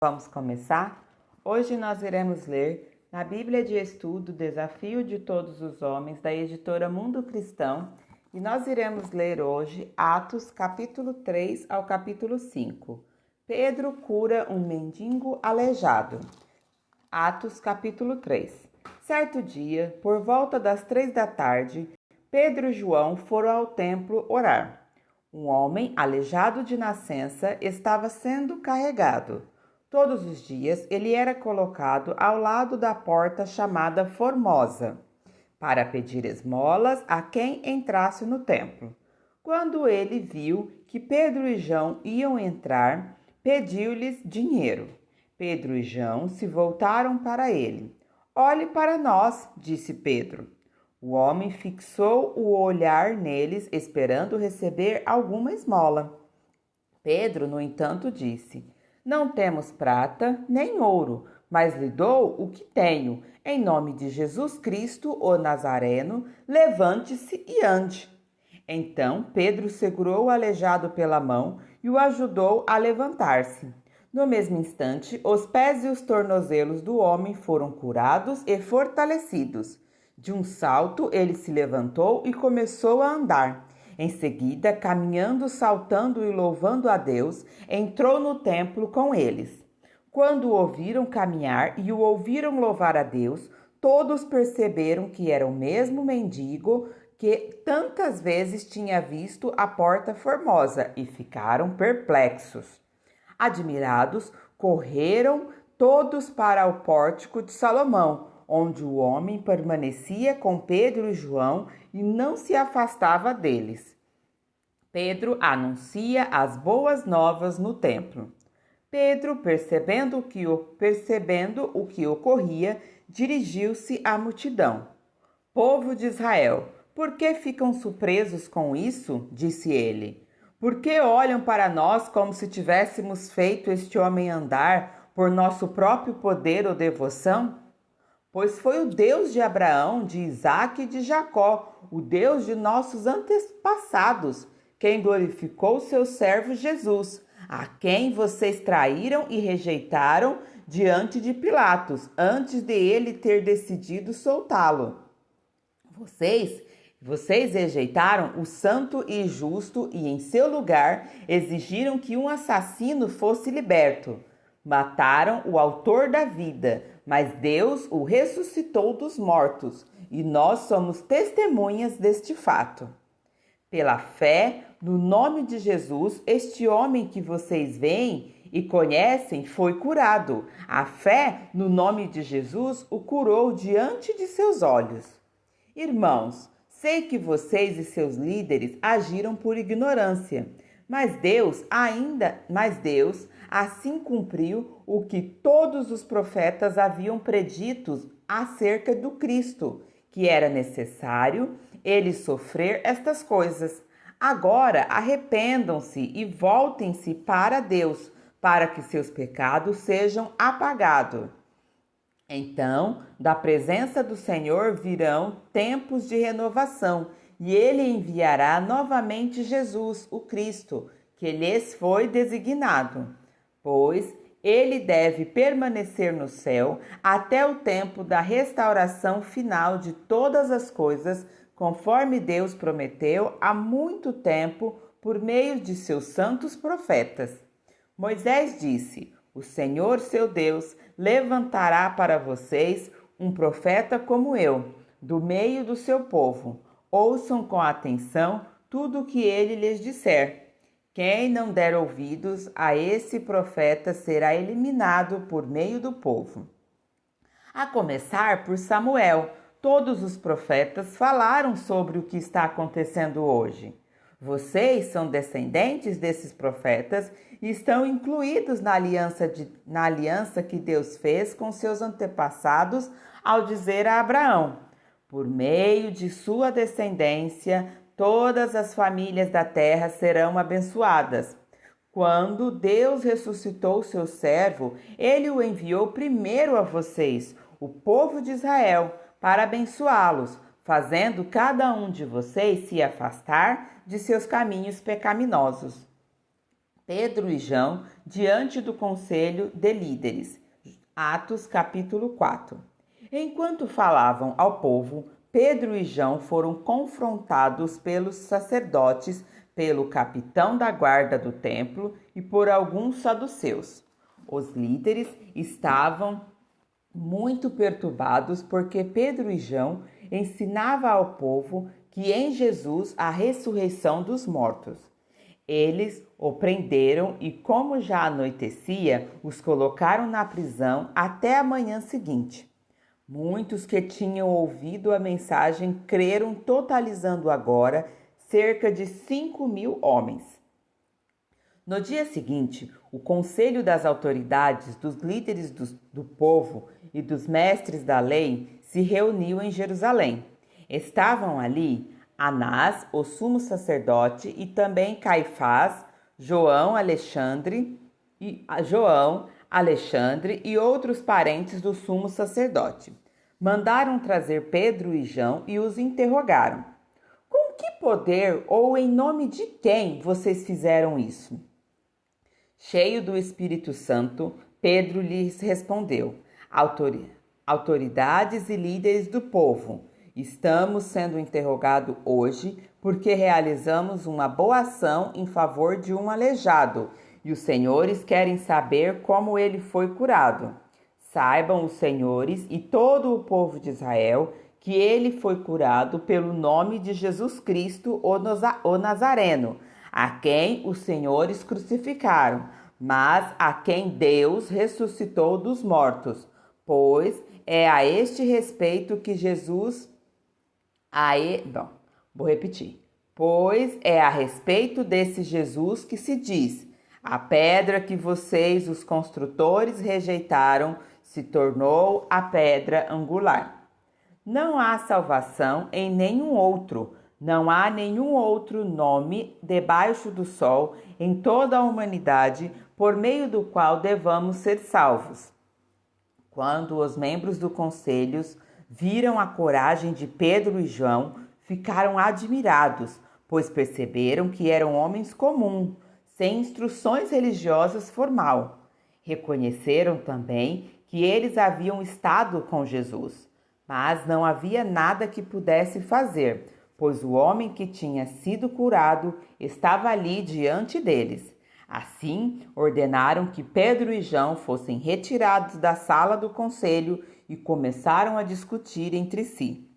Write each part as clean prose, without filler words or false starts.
Vamos começar? Hoje nós iremos ler na Bíblia de Estudo Desafio de Todos os Homens, da editora Mundo Cristão, e nós iremos ler hoje Atos, capítulo 3 ao capítulo 5. Pedro cura um mendigo aleijado. Atos, capítulo 3. Certo dia, por volta das 3 da tarde, Pedro e João foram ao templo orar. Um homem aleijado de nascença estava sendo carregado. Todos os dias ele era colocado ao lado da porta chamada Formosa, para pedir esmolas a quem entrasse no templo. Quando ele viu que Pedro e João iam entrar, pediu-lhes dinheiro. Pedro e João se voltaram para ele. "Olhe para nós", disse Pedro. O homem fixou o olhar neles, esperando receber alguma esmola. Pedro, no entanto, disse: "Não temos prata nem ouro, mas lhe dou o que tenho. Em nome de Jesus Cristo, o Nazareno, levante-se e ande." Então Pedro segurou o aleijado pela mão e o ajudou a levantar-se. No mesmo instante, os pés e os tornozelos do homem foram curados e fortalecidos. De um salto, ele se levantou e começou a andar. Em seguida, caminhando, saltando e louvando a Deus, entrou no templo com eles. Quando o ouviram caminhar e o ouviram louvar a Deus, todos perceberam que era o mesmo mendigo que tantas vezes tinha visto a Porta Formosa e ficaram perplexos. Admirados, correram todos para o pórtico de Salomão, onde o homem permanecia com Pedro e João e não se afastava deles. Pedro anuncia as boas novas no templo. Pedro, percebendo o que ocorria, dirigiu-se à multidão. "Povo de Israel, por que ficam surpresos com isso?" disse ele. "Por que olham para nós como se tivéssemos feito este homem andar por nosso próprio poder ou devoção? Pois foi o Deus de Abraão, de Isaque e de Jacó, o Deus de nossos antepassados, quem glorificou seu servo Jesus, a quem vocês traíram e rejeitaram diante de Pilatos, antes de ele ter decidido soltá-lo. Vocês rejeitaram o santo e justo e, em seu lugar, exigiram que um assassino fosse liberto. Mataram o autor da vida, mas Deus o ressuscitou dos mortos, e nós somos testemunhas deste fato. Pela fé, no nome de Jesus, este homem que vocês veem e conhecem foi curado. A fé no nome de Jesus o curou diante de seus olhos. Irmãos, sei que vocês e seus líderes agiram por ignorância, mas Deus assim cumpriu o que todos os profetas haviam predito acerca do Cristo, que era necessário ele sofrer estas coisas. Agora arrependam-se e voltem-se para Deus, para que seus pecados sejam apagados. Então, da presença do Senhor virão tempos de renovação, e ele enviará novamente Jesus, o Cristo, que lhes foi designado. Pois ele deve permanecer no céu até o tempo da restauração final de todas as coisas, conforme Deus prometeu há muito tempo por meio de seus santos profetas. Moisés disse: "O Senhor, seu Deus, levantará para vocês um profeta como eu, do meio do seu povo. Ouçam com atenção tudo o que ele lhes disser. Quem não der ouvidos a esse profeta será eliminado por meio do povo." A começar por Samuel, todos os profetas falaram sobre o que está acontecendo hoje. Vocês são descendentes desses profetas e estão incluídos na aliança que Deus fez com seus antepassados ao dizer a Abraão: "Por meio de sua descendência, todas as famílias da terra serão abençoadas." Quando Deus ressuscitou seu servo, ele o enviou primeiro a vocês, o povo de Israel, para abençoá-los, fazendo cada um de vocês se afastar de seus caminhos pecaminosos. Pedro e João diante do conselho de líderes. Atos capítulo 4. Enquanto falavam ao povo, Pedro e João foram confrontados pelos sacerdotes, pelo capitão da guarda do templo e por alguns saduceus. Os líderes estavam muito perturbados porque Pedro e João ensinavam ao povo que em Jesus há ressurreição dos mortos. Eles o prenderam e, como já anoitecia, os colocaram na prisão até a manhã seguinte. Muitos que tinham ouvido a mensagem creram, totalizando agora cerca de 5.000 homens. No dia seguinte, o conselho das autoridades, dos líderes do povo e dos mestres da lei se reuniu em Jerusalém. Estavam ali Anás, o sumo sacerdote, e também Caifás, João, Alexandre e outros parentes do sumo sacerdote. Mandaram trazer Pedro e João e os interrogaram. Com que poder ou em nome de quem vocês fizeram isso? Cheio do Espírito Santo, Pedro lhes respondeu: Autoridades e líderes do povo, estamos sendo interrogados hoje porque realizamos uma boa ação em favor de um aleijado e os senhores querem saber como ele foi curado. Saibam os senhores e todo o povo de Israel que ele foi curado pelo nome de Jesus Cristo, o Nazareno, a quem os senhores crucificaram, mas a quem Deus ressuscitou dos mortos, pois é a este respeito que Pois é a respeito desse Jesus que se diz: a pedra que vocês, os construtores, rejeitaram, se tornou a pedra angular. Não há salvação em nenhum outro, não há nenhum outro nome debaixo do sol em toda a humanidade por meio do qual devamos ser salvos. Quando os membros do conselho viram a coragem de Pedro e João, ficaram admirados, pois perceberam que eram homens comuns, sem instruções religiosas formal. Reconheceram também que eles haviam estado com Jesus, mas não havia nada que pudesse fazer, pois o homem que tinha sido curado estava ali diante deles. Assim, ordenaram que Pedro e João fossem retirados da sala do conselho e começaram a discutir entre si.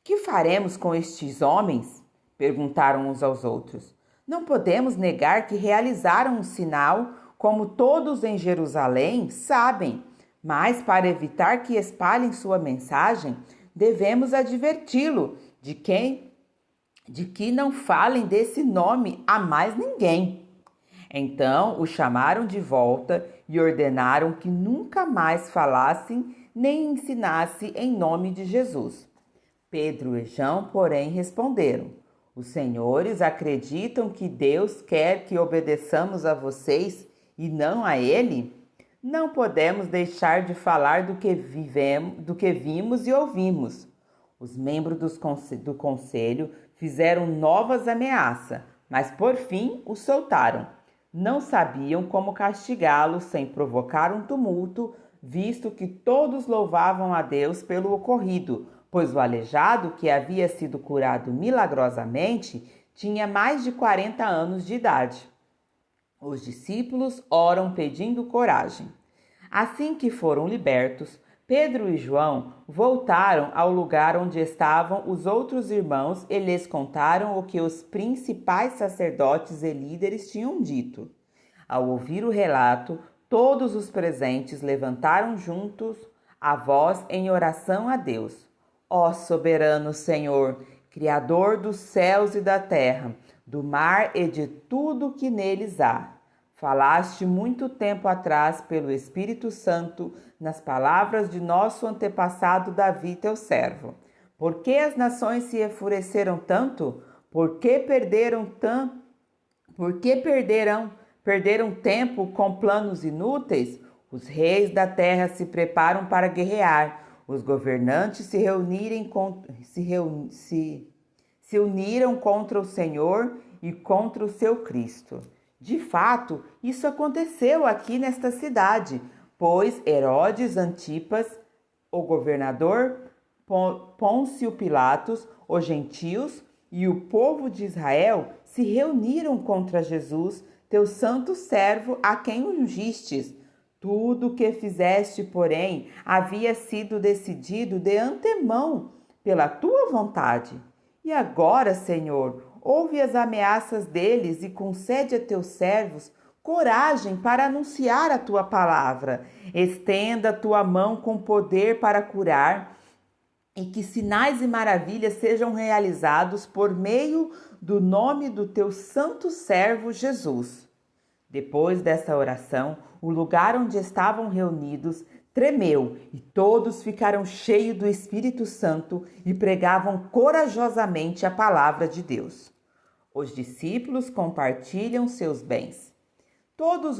Que faremos com estes homens? Perguntaram uns aos outros. Não podemos negar que realizaram um sinal, como todos em Jerusalém sabem, mas para evitar que espalhem sua mensagem, devemos adverti-lo de que não falem desse nome a mais ninguém. Então o chamaram de volta e ordenaram que nunca mais falassem nem ensinasse em nome de Jesus. Pedro e João, porém, responderam: os senhores acreditam que Deus quer que obedeçamos a vocês e não a Ele? Não podemos deixar de falar do que vimos e ouvimos. Os membros do conselho fizeram novas ameaças, mas por fim o soltaram. Não sabiam como castigá-lo sem provocar um tumulto, visto que todos louvavam a Deus pelo ocorrido, pois o aleijado, que havia sido curado milagrosamente, tinha mais de 40 anos de idade. Os discípulos oram pedindo coragem. Assim que foram libertos, Pedro e João voltaram ao lugar onde estavam os outros irmãos e lhes contaram o que os principais sacerdotes e líderes tinham dito. Ao ouvir o relato, todos os presentes levantaram juntos a voz em oração a Deus. Ó soberano Senhor, Criador dos céus e da terra, do mar e de tudo que neles há, falaste muito tempo atrás pelo Espírito Santo nas palavras de nosso antepassado Davi, teu servo. Por que as nações se enfureceram tanto? Por que perderam tempo com planos inúteis? Os reis da terra se preparam para guerrear. Os governantes se uniram contra o Senhor e contra o seu Cristo. De fato, isso aconteceu aqui nesta cidade, pois Herodes Antipas, o governador, Pôncio Pilatos, os gentios e o povo de Israel se reuniram contra Jesus, teu santo servo, a quem ungistes. Tudo o que fizeste, porém, havia sido decidido de antemão pela tua vontade. E agora, Senhor, ouve as ameaças deles e concede a teus servos coragem para anunciar a tua palavra. Estenda a tua mão com poder para curar e que sinais e maravilhas sejam realizados por meio do nome do teu santo servo Jesus. Depois dessa oração, o lugar onde estavam reunidos tremeu e todos ficaram cheios do Espírito Santo e pregavam corajosamente a palavra de Deus. Os discípulos compartilham seus bens. Todos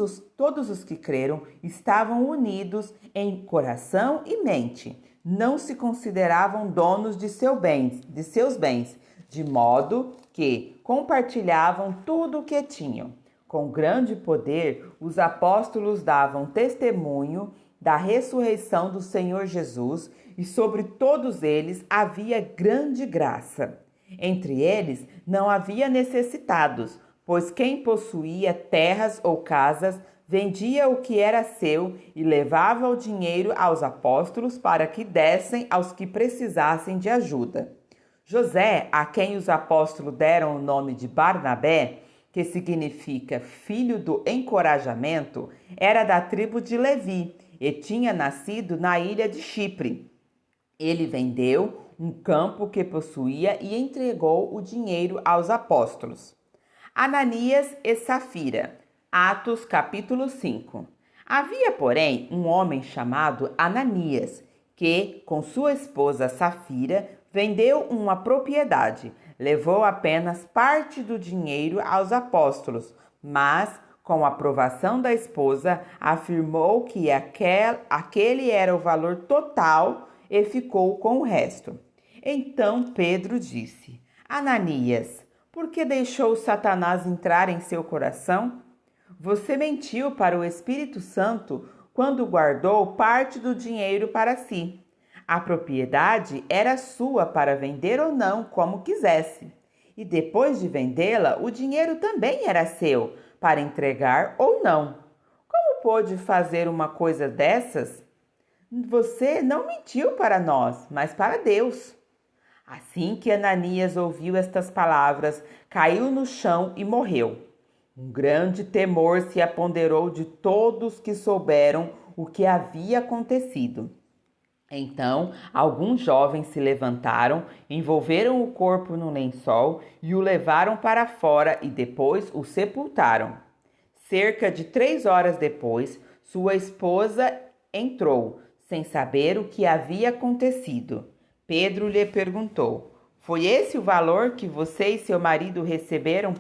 os que creram estavam unidos em coração e mente. Não se consideravam donos de seus bens, de modo que compartilhavam tudo o que tinham. Com grande poder, os apóstolos davam testemunho da ressurreição do Senhor Jesus e sobre todos eles havia grande graça. Entre eles não havia necessitados, pois quem possuía terras ou casas vendia o que era seu e levava o dinheiro aos apóstolos para que dessem aos que precisassem de ajuda. José, a quem os apóstolos deram o nome de Barnabé, que significa filho do encorajamento, era da tribo de Levi e tinha nascido na ilha de Chipre. Ele vendeu um campo que possuía e entregou o dinheiro aos apóstolos. Ananias e Safira, Atos capítulo 5. Havia, porém, um homem chamado Ananias, que, com sua esposa Safira, vendeu uma propriedade, levou apenas parte do dinheiro aos apóstolos, mas, com a aprovação da esposa, afirmou que aquele era o valor total e ficou com o resto. Então Pedro disse: Ananias, por que deixou Satanás entrar em seu coração? Você mentiu para o Espírito Santo quando guardou parte do dinheiro para si. A propriedade era sua para vender ou não, como quisesse. E depois de vendê-la, o dinheiro também era seu, para entregar ou não. Como pôde fazer uma coisa dessas? Você não mentiu para nós, mas para Deus. Assim que Ananias ouviu estas palavras, caiu no chão e morreu. Um grande temor se apoderou de todos que souberam o que havia acontecido. Então, alguns jovens se levantaram, envolveram o corpo num lençol e o levaram para fora e depois o sepultaram. Cerca de 3 horas depois, sua esposa entrou, sem saber o que havia acontecido. Pedro lhe perguntou: Foi esse o valor que você e seu marido receberam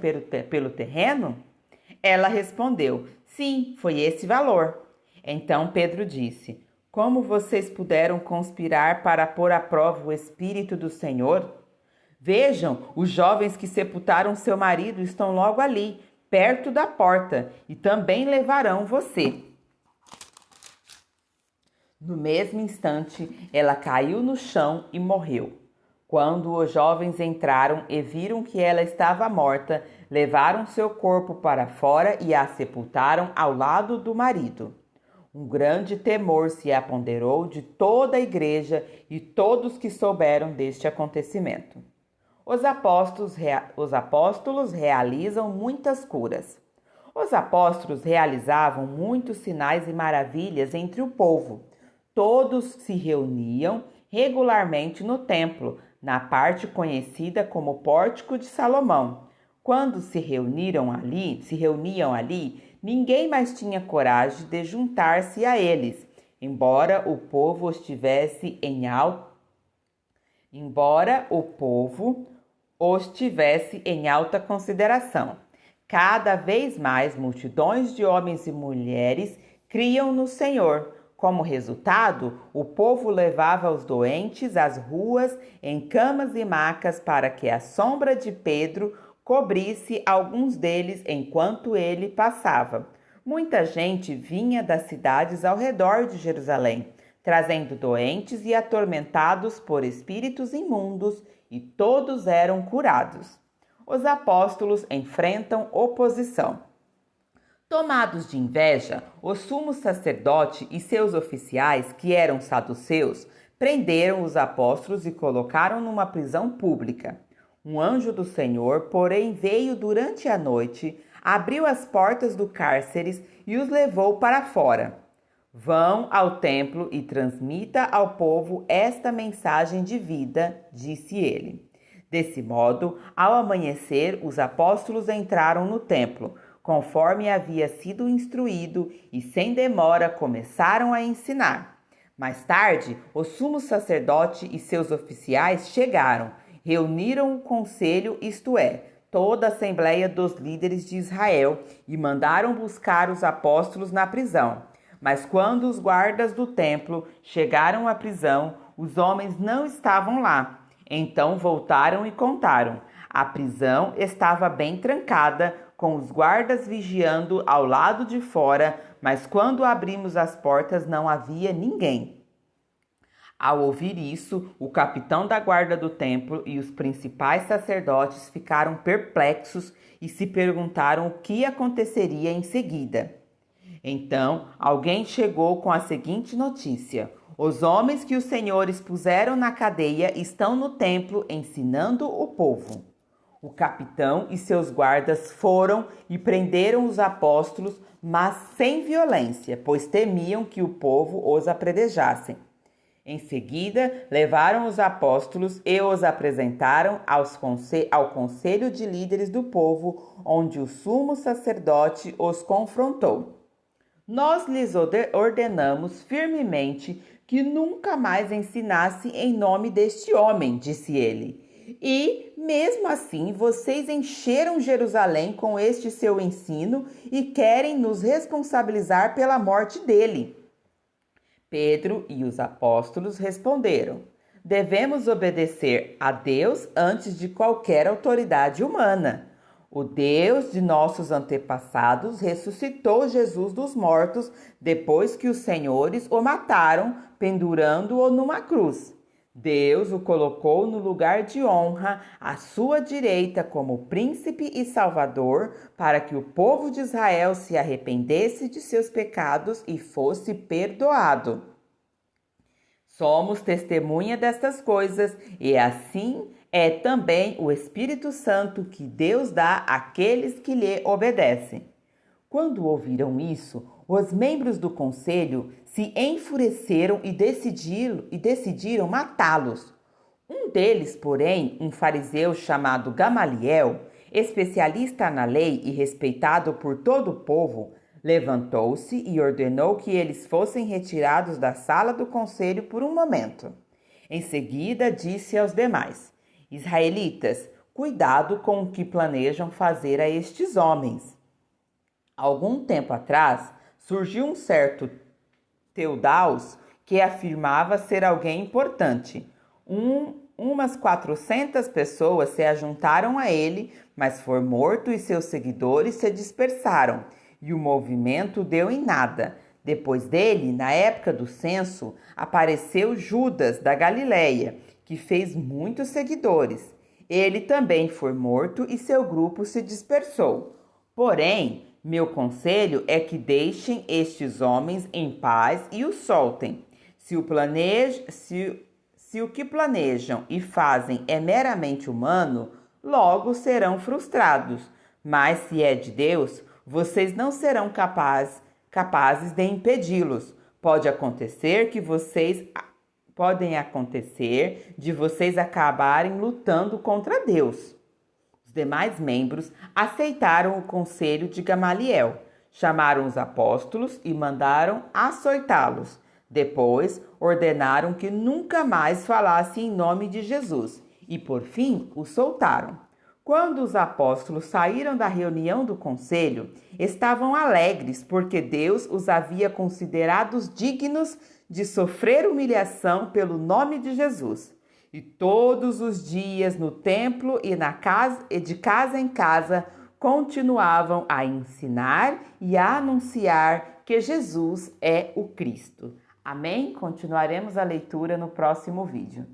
pelo terreno? Ela respondeu: Sim, foi esse valor. Então Pedro disse: Como vocês puderam conspirar para pôr à prova o Espírito do Senhor? Vejam, os jovens que sepultaram seu marido estão logo ali, perto da porta, e também levarão você. No mesmo instante, ela caiu no chão e morreu. Quando os jovens entraram e viram que ela estava morta, levaram seu corpo para fora e a sepultaram ao lado do marido. Um grande temor se apoderou de toda a igreja e todos que souberam deste acontecimento. Os apóstolos realizam muitas curas. Os apóstolos realizavam muitos sinais e maravilhas entre o povo. Todos se reuniam regularmente no templo, na parte conhecida como Pórtico de Salomão. Quando se reuniam ali, ninguém mais tinha coragem de juntar-se a eles, embora o povo os tivesse em alta consideração. Cada vez mais multidões de homens e mulheres criam no Senhor. Como resultado, o povo levava os doentes às ruas em camas e macas para que a sombra de Pedro cobrisse alguns deles enquanto ele passava. Muita gente vinha das cidades ao redor de Jerusalém, trazendo doentes e atormentados por espíritos imundos, e todos eram curados. Os apóstolos enfrentam oposição. Tomados de inveja, o sumo sacerdote e seus oficiais, que eram saduceus, prenderam os apóstolos e colocaram numa prisão pública. Um anjo do Senhor, porém, veio durante a noite, abriu as portas do cárcere e os levou para fora. Vão ao templo e transmita ao povo esta mensagem de vida, disse ele. Desse modo, ao amanhecer, os apóstolos entraram no templo, conforme havia sido instruído, e sem demora começaram a ensinar. Mais tarde, o sumo sacerdote e seus oficiais chegaram, reuniram o conselho, isto é, toda a assembleia dos líderes de Israel, e mandaram buscar os apóstolos na prisão. Mas quando os guardas do templo chegaram à prisão, os homens não estavam lá. Então voltaram e contaram. A prisão estava bem trancada, com os guardas vigiando ao lado de fora, mas quando abrimos as portas não havia ninguém. Ao ouvir isso, o capitão da guarda do templo e os principais sacerdotes ficaram perplexos e se perguntaram o que aconteceria em seguida. Então, alguém chegou com a seguinte notícia: os homens que os senhores puseram na cadeia estão no templo ensinando o povo. O capitão e seus guardas foram e prenderam os apóstolos, mas sem violência, pois temiam que o povo os apredejassem. Em seguida, levaram os apóstolos e os apresentaram ao conselho de líderes do povo, onde o sumo sacerdote os confrontou. Nós lhes ordenamos firmemente que nunca mais ensinasse em nome deste homem, disse ele. E, mesmo assim, vocês encheram Jerusalém com este seu ensino e querem nos responsabilizar pela morte dele. Pedro e os apóstolos responderam: devemos obedecer a Deus antes de qualquer autoridade humana. O Deus de nossos antepassados ressuscitou Jesus dos mortos depois que os senhores o mataram, pendurando-o numa cruz. Deus o colocou no lugar de honra, à sua direita, como príncipe e salvador, para que o povo de Israel se arrependesse de seus pecados e fosse perdoado. Somos testemunha destas coisas, e assim é também o Espírito Santo que Deus dá àqueles que lhe obedecem. Quando ouviram isso, os membros do conselho se enfureceram e decidiram matá-los. Um deles, porém, um fariseu chamado Gamaliel, especialista na lei e respeitado por todo o povo, levantou-se e ordenou que eles fossem retirados da sala do conselho por um momento. Em seguida, disse aos demais: Israelitas, cuidado com o que planejam fazer a estes homens. Algum tempo atrás, surgiu um certo Teudaus que afirmava ser alguém importante. Umas 400 pessoas se ajuntaram a ele, mas foi morto e seus seguidores se dispersaram, e o movimento deu em nada. Depois dele, na época do censo, apareceu Judas da Galileia, que fez muitos seguidores. Ele também foi morto e seu grupo se dispersou. Porém, meu conselho é que deixem estes homens em paz e os soltem. Se o que planejam e fazem é meramente humano, logo serão frustrados. Mas se é de Deus, vocês não serão capazes de impedi-los. Pode acontecer de vocês acabarem lutando contra Deus. Os demais membros aceitaram o conselho de Gamaliel, chamaram os apóstolos e mandaram açoitá-los. Depois, ordenaram que nunca mais falassem em nome de Jesus e, por fim, os soltaram. Quando os apóstolos saíram da reunião do conselho, estavam alegres porque Deus os havia considerados dignos de sofrer humilhação pelo nome de Jesus. E todos os dias no templo e de casa em casa continuavam a ensinar e a anunciar que Jesus é o Cristo. Amém? Continuaremos a leitura no próximo vídeo.